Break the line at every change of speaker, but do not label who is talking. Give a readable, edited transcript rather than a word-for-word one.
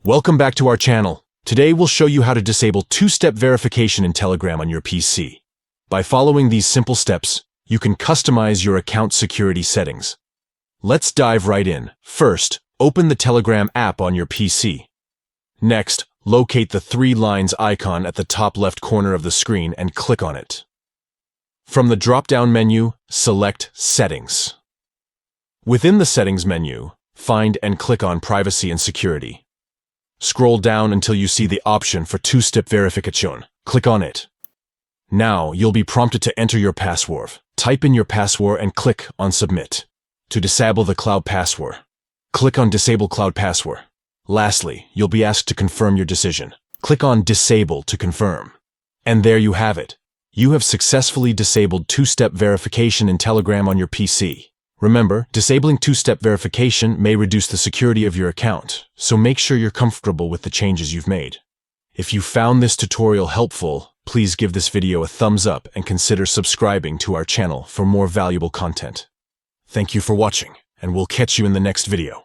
Welcome back to our channel. Today we'll show you how to disable two-step verification in Telegram on your PC. By following these simple steps, you can customize your account security settings. Let's dive right in. First, open the Telegram app on your PC. Next, locate the three lines icon at the top left corner of the screen and click on it. From the drop-down menu, select Settings. Within the Settings menu, find and click on Privacy and Security. Scroll down until you see the option for two-step verification. Click on it. Now, you'll be prompted to enter your password. Type in your password and click on Submit. To disable the cloud password, click on Disable Cloud Password. Lastly, you'll be asked to confirm your decision. Click on Disable to confirm. And there you have it. You have successfully disabled two-step verification in Telegram on your PC. Remember, disabling two-step verification may reduce the security of your account, so make sure you're comfortable with the changes you've made. If you found this tutorial helpful, please give this video a thumbs up and consider subscribing to our channel for more valuable content. Thank you for watching, and we'll catch you in the next video.